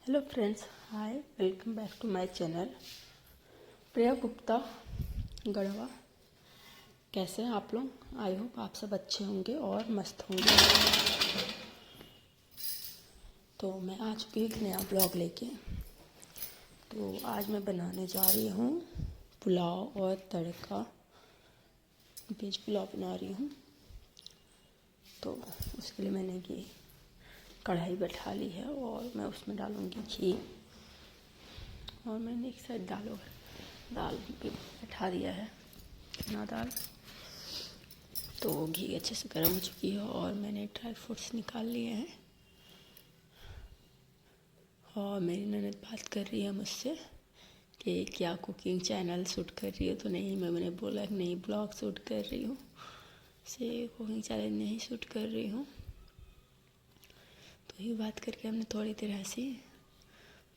Hello friends, hi, welcome back to my channel. Priya Gupta Garhwa. कैसे हैं आप लोग? आई होप आप सब अच्छे होंगे और मस्त होंगे। तो मैं आज भी एक नया ब्लॉग लेके तो आज मैं बनाने जा रही हूँ पुलाव और तड़का। वेज पुलाव बना रही हूँ। तो उसके लिए मैंने ये कढ़ाई बैठा ली है और मैं उसमें डालूँगी घी। और मैंने एक साइड दाल भी बैठा दिया है, चना दाल। तो घी अच्छे से गर्म हो चुकी है और मैंने ड्राई फ्रूट्स निकाल लिए हैं। और मेरी ननद बात कर रही है मुझसे कि क्या कुकिंग चैनल शूट कर रही हो। तो नहीं, मैंने बोला कि नहीं, ब्लॉग शूट कर रही हूँ, से कुकिंग चैनल नहीं शूट कर रही हूँ। तो ये बात करके हमने थोड़ी देर हंसी।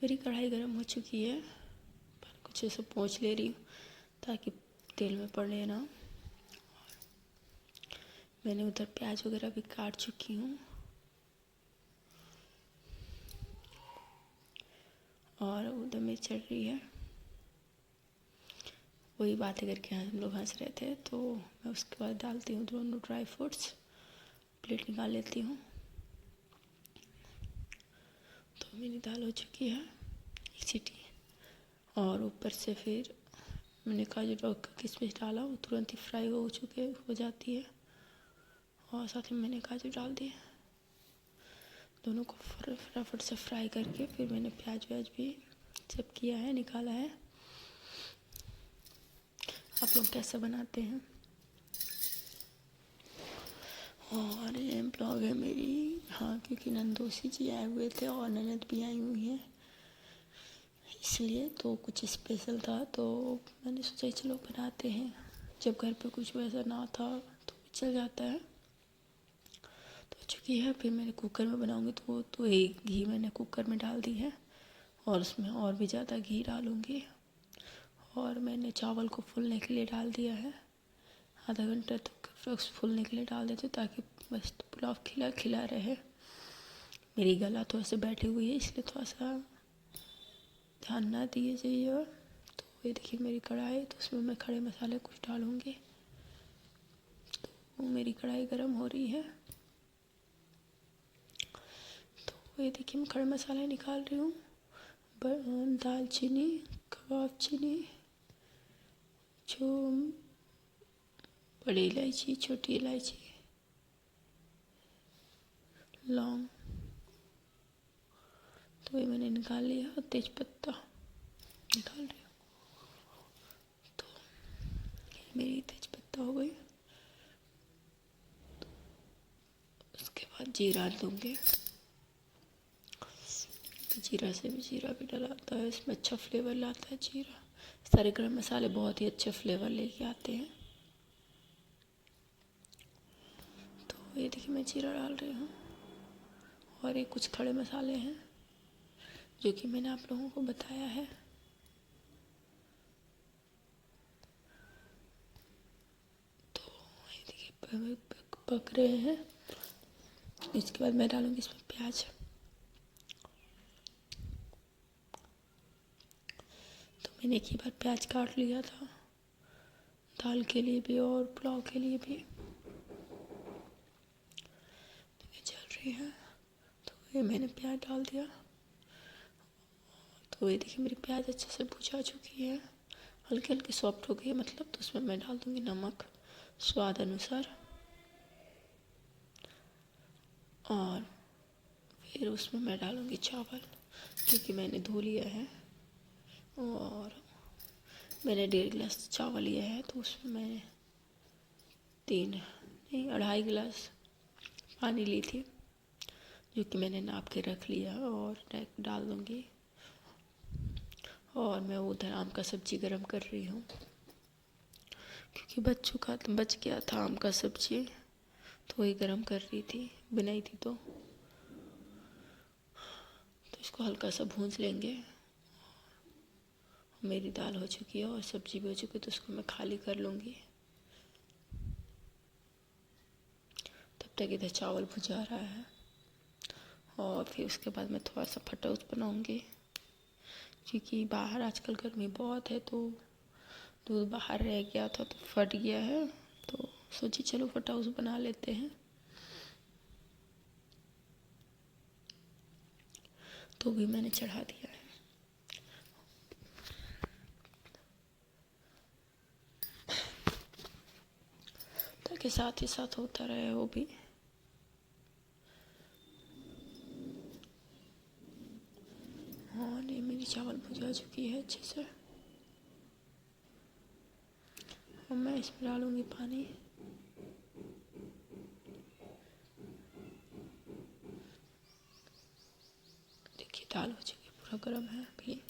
मेरी कढ़ाई गर्म हो चुकी है, पर कुछ ऐसे पोंछ ले रही हूँ ताकि तेल में पड़े ना। मैंने उधर प्याज वगैरह भी काट चुकी हूँ और उधर में चल रही है। वही बातें करके हम लोग हंस रहे थे। तो मैं उसके बाद डालती हूँ दोनों ड्राई फ्रूट्स। प्लेट निकाल लेती हूँ। तो मेरी दाल हो चुकी है, एक सीटी। और ऊपर से फिर मैंने काजू और किशमिश डाला, वो तुरंत ही फ्राई हो जाती है। और साथ में मैंने काजू डाल दिए। दोनों को फटाफट से फ्राई करके फिर मैंने प्याज व्याज भी सब किया है, निकाला है। आप लोग कैसे बनाते हैं? और ये ब्लॉग है मेरी, हाँ, क्योंकि नंदोसी जी आए हुए थे और ननद भी आई हुई है, इसलिए तो कुछ स्पेशल था। तो मैंने सोचा चलो बनाते हैं। जब घर पे कुछ वैसा ना था तो चल जाता है। तो चुकी है, फिर मैंने कुकर में बनाऊंगी तो एक घी मैंने कुकर में डाल दी है और उसमें और भी ज़्यादा घी डालूँगी। और मैंने चावल को फूलने के लिए डाल दिया है। आधा घंटा तक फूलने के लिए डाल देती हूँ ताकि बस पुलाव खिला खिला रहे। मेरी गला थोड़ा सा बैठी हुई है, इसलिए थोड़ा सा ध्यान ना दिए जाइए। तो ये देखिए मेरी कढ़ाई, तो उसमें मैं खड़े मसाले कुछ डालूँगी। तो मेरी कढ़ाई गर्म हो रही है। तो ये देखिए मैं खड़े मसाले निकाल रही हूँ। दालचीनी, कबाब चीनी, जो बड़ी इलायची, छोटी इलायची, लौंग, तो ये मैंने निकाल लिया। और तेज पत्ता निकाल रही हूँ। तो मेरी तेज पत्ता हो गई। उसके बाद जीरा दूँगी। तो जीरा भी डलाता है, इसमें अच्छा फ्लेवर लाता है जीरा। सारे गरम मसाले बहुत ही अच्छे फ्लेवर लेके आते हैं। तो ये देखिए मैं जीरा डाल रही हूँ। और ये कुछ खड़े मसाले हैं जो कि मैंने आप लोगों को बताया है। तो ये देखिए पक रहे हैं। इसके बाद मैं डालूँगी इसमें प्याज। तो मैंने एक ही बार प्याज काट लिया था, दाल के लिए भी और पुलाव के लिए भी। तो ये चल रही है। तो ये मैंने प्याज डाल दिया। तो ये देखिए मेरी प्याज अच्छे से भुजा चुकी है, हल्की हल्की सॉफ्ट हो गई है मतलब। तो उसमें मैं डाल दूँगी नमक स्वाद अनुसार। और फिर उसमें मैं डालूँगी चावल, क्योंकि मैंने धो लिया है। और मैंने 1.5 गिलास चावल लिया है, तो उसमें मैंने 2.5 गिलास पानी ली थी, जो कि मैंने नाप के रख लिया और डाल दूँगी। और मैं उधर आम का सब्ज़ी गरम कर रही हूँ, क्योंकि बच गया था आम का सब्ज़ी, तो वही गरम कर रही थी, बनाई थी। तो इसको हल्का सा भूंज लेंगे। मेरी दाल हो चुकी है और सब्ज़ी भी हो चुकी है, तो उसको मैं खाली कर लूँगी। तब तक इधर चावल भुजा रहा है और फिर उसके बाद मैं थोड़ा सा फटोस बनाऊँगी, क्योंकि बाहर आजकल गर्मी बहुत है तो दूध बाहर रह गया था तो फट गया है, तो सोची चलो फटाउस बना लेते हैं। तो भी मैंने चढ़ा दिया है। ताकि साथ ही साथ होता रहे वो भी। और ये मेरी चावल भुजा चुकी है अच्छे से, और मैं इसमें डालूंगी पानी। देखिए दाल हो चुकी, पूरा गर्म है अभी।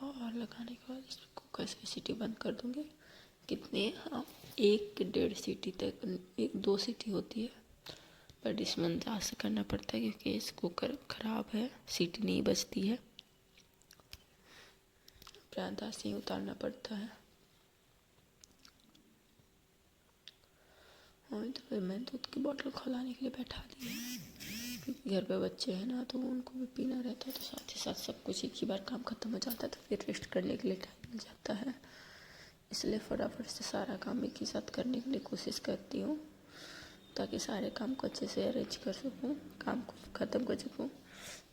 और लगाने के बाद इसमें कुकर से सीटी बंद कर दूंगी। कितने, हाँ 1-1.5 सीटी तक, 1-2 सीटी होती है, बट इसमें अंदाज से करना पड़ता है क्योंकि इस कुकर ख़राब है, सीटी नहीं बजती है, अंदाज से ही उतारना पड़ता है। और तो फिर मैं दूध की बोतल खौलाने के लिए बैठा दी है, क्योंकि घर पे बच्चे हैं ना तो उनको भी पीना रहता है, तो साथ ही साथ सब कुछ एक ही बार काम ख़त्म हो जाता है, तो फिर रेस्ट करने के लिए टाइम मिल जाता है। इसलिए फटाफट से सारा काम एक ही साथ करने के लिए कोशिश करती हूँ, ताकि सारे काम को अच्छे से अरेंज कर सकूँ, काम को ख़त्म कर सकूँ,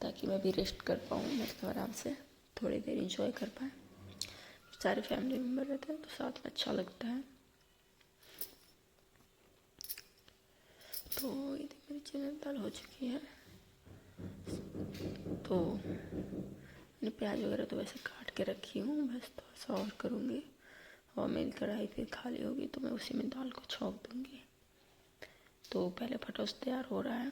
ताकि मैं भी रेस्ट कर पाऊँ, मतलब आराम से थोड़ी देर इंजॉय कर पाएँ। सारे फैमिली मेम्बर रहते हैं तो साथ में अच्छा लगता है। तो ये मेरी चना दाल हो चुकी है। तो मैंने प्याज वगैरह तो वैसे काट के रखी हूँ, बस थोड़ा सा और करूँगी, और मेरी कढ़ाई फिर खाली होगी तो मैं उसी में दाल को छौंक दूँगी। तो पहले फटोस तैयार हो रहा है,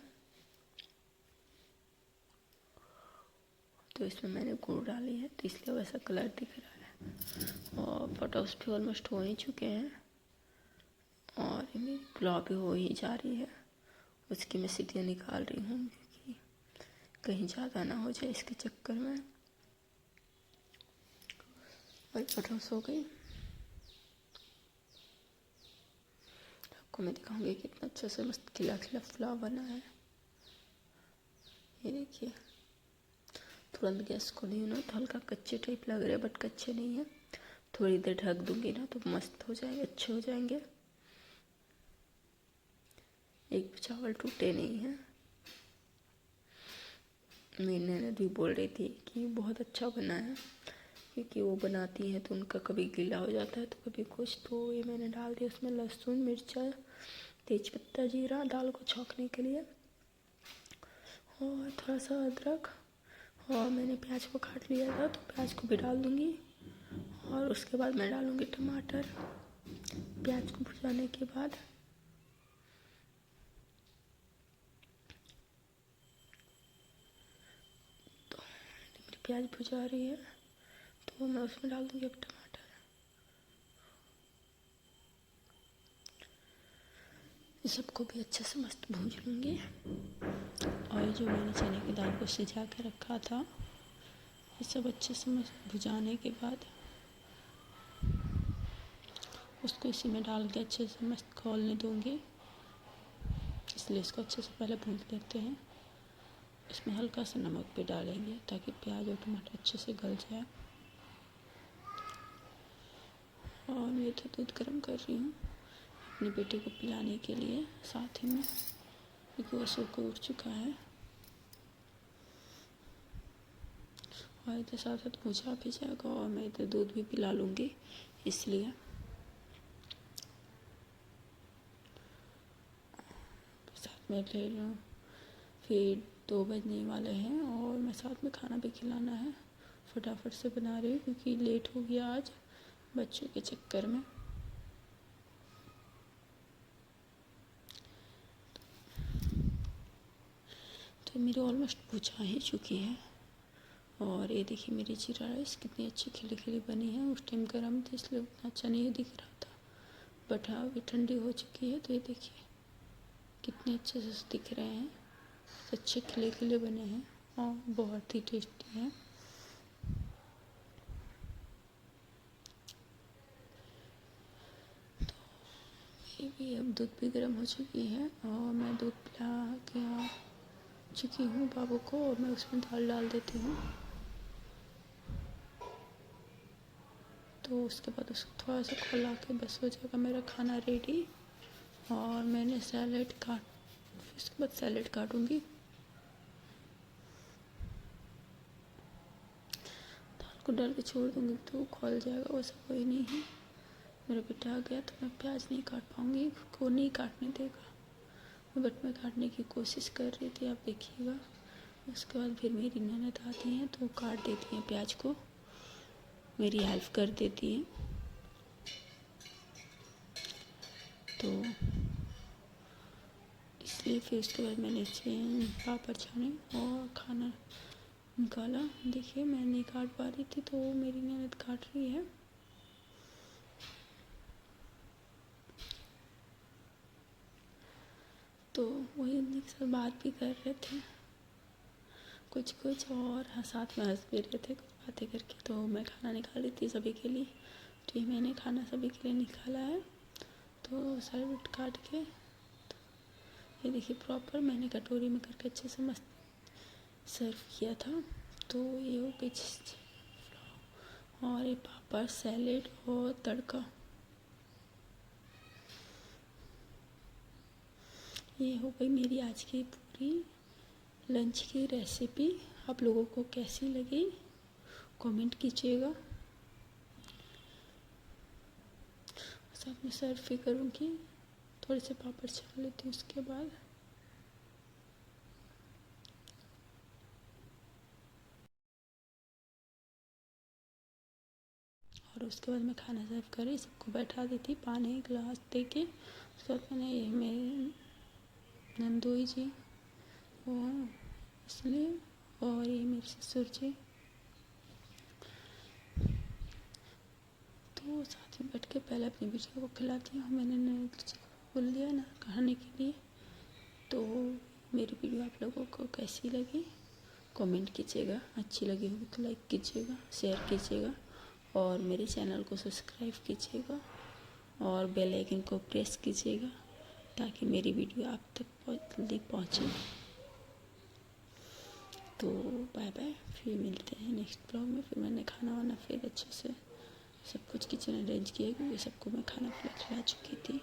तो इसमें मैंने गुड़ डाली है तो इसलिए वैसा कलर दिख रहा है। और फटोस भी ऑलमोस्ट हो ही चुके हैं, और मेरी पुलाव भी हो ही जा रही है, उसकी मैं सीटियाँ निकाल रही हूँ क्योंकि कहीं ज़्यादा ना हो जाए इसके चक्कर में। और फटोस हो गई, आपको मैं दिखाऊंगी कितना अच्छा से मस्त खिला खिला पुलाव बना है। ये देखिए, तुरंत गैस को नहीं ना, तो हल्का कच्चे टाइप लग रहे हैं बट कच्चे नहीं है। थोड़ी देर ढक दूंगी ना तो मस्त हो जाएंगे, अच्छे हो जाएंगे। एक चावल टूटे नहीं हैं। मेरी ननद भी बोल रही थी कि बहुत अच्छा बना है, क्योंकि वो बनाती है तो उनका कभी गीला हो जाता है तो कभी कुछ, तो ये मैंने डाल दिया उसमें लहसुन, मिर्चा, तेज़पत्ता, जीरा दाल को छौंकने के लिए, और थोड़ा सा अदरक, और मैंने प्याज को काट लिया था तो प्याज को भी डाल दूँगी। और उसके बाद मैं डालूँगी टमाटर। प्याज को भुजाने के बाद तो मेरी प्याज भुजा रही है तो मैं उसमें डाल दूँगी अब टमाटर। इस सबको भी अच्छे से मस्त भून लूँगी। और जो मैंने चने की दाल को सिजा के रखा था, ये सब अच्छे से मस्त भुजाने के बाद उसको इसी में डाल के अच्छे से मस्त खौलने दूँगी, इसलिए इसको अच्छे से पहले भून लेते हैं। इसमें हल्का सा नमक भी डालेंगे ताकि प्याज और टमाटर अच्छे से गल जाए। और ये तो दूध गर्म कर रही हूँ अपने बेटे को पिलाने के लिए साथ ही में, क्योंकि वो सो के उठ चुका है। और इधर साथ साथ भुजा भी जाएगा और मैं इधर दूध भी पिला लूँगी, इसलिए साथ में ले लूँ। फिर 2 बजने वाले हैं और मैं साथ में खाना भी खिलाना है। फटाफट से बना रही हूँ क्योंकि लेट हो गया आज बच्चों के चक्कर में। तो मेरी ऑलमोस्ट भुजा ही चुकी है। और ये देखिए मेरी जीरा राइस कितनी अच्छी खिली खिली बनी है। उस टाइम गर्म थी इसलिए उतना अच्छा नहीं दिख रहा था, बट हाँ अभी ठंडी हो चुकी है तो ये देखिए कितने अच्छे से दिख रहे हैं, अच्छे खिले खिले बने हैं और बहुत ही टेस्टी हैं। तो ये ये अब दूध भी गर्म हो चुकी है और मैं दूध पिला के आ चुकी हूँ बाबू को, और मैं उसमें दाल डाल देती हूँ। तो उसके बाद उसको थोड़ा सा खौला के बस हो जाएगा मेरा खाना रेडी। और मैंने उसके बाद सैलेड काटूँगी। दाल को डाल के छोड़ दूँगी तो खोल जाएगा, वैसा कोई नहीं है। मेरा बेटा आ गया तो मैं प्याज नहीं काट पाऊँगी, को नहीं काटने देगा, बट मैं काटने की कोशिश कर रही थी, आप देखिएगा। उसके बाद फिर मेरी ननद आती हैं तो काट देती हैं प्याज को, मेरी हेल्प कर देती हैं। तो इसलिए फिर उसके बाद मैंने पापड़ छाने और खाना निकाला। देखिए मैं नहीं काट पा रही थी तो मेरी ननद काट रही है। तो वही उनके साथ बात भी कर रहे थे कुछ और साथ में हंस भी रहे थे कुछ बातें करके। तो मैं खाना निकाल रही थी सभी के लिए, तो ये मैंने खाना सभी के लिए निकाला है। तो सैलेड काट के ये देखिए प्रॉपर मैंने कटोरी में करके अच्छे से मस्त सर्व किया था। तो ये हो गई और ये पापड़, सैलेड और तड़का, ये हो गई मेरी आज की पूरी लंच की रेसिपी। आप लोगों को कैसी लगी कमेंट कीजिएगा। साथ में सर्व भी करूँगी, थोड़े से पापड़ छान लेती हूँ उसके बाद। और उसके बाद मैं खाना सर्व करी, सबको बैठा दी थी, पानी गिलास दे के। उसके बाद मैंने ये मेरे नंदोई जी और इसलिए और ये मेरे ससुर जी, तो साथ में बैठ के पहले अपनी बेटियों को खिलाती हूँ। मैंने ननद जी को बोल दिया ना खाने के लिए। तो मेरी वीडियो आप लोगों को कैसी लगी कमेंट कीजिएगा, अच्छी लगी होगी तो लाइक कीजिएगा, शेयर कीजिएगा और मेरे चैनल को सब्सक्राइब कीजिएगा और बेल आइकन को प्रेस कीजिएगा ताकि मेरी वीडियो आप तक बहुत जल्दी पहुँचे। तो बाय बाय, फिर मिलते हैं नेक्स्ट ब्लॉग में। फिर मैंने खाना वाना फिर अच्छे से सब कुछ किचन अरेंज किया क्योंकि सबको मैं खाना खिला चुकी थी।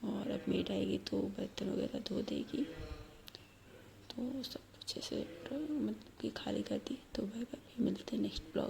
और अब मेड आएगी तो बर्तन वगैरह धो देगी, तो सब कुछ ऐसे मतलब कि खाली कर दी। तो बाय बाय, फिर मिलते हैं नेक्स्ट ब्लॉग।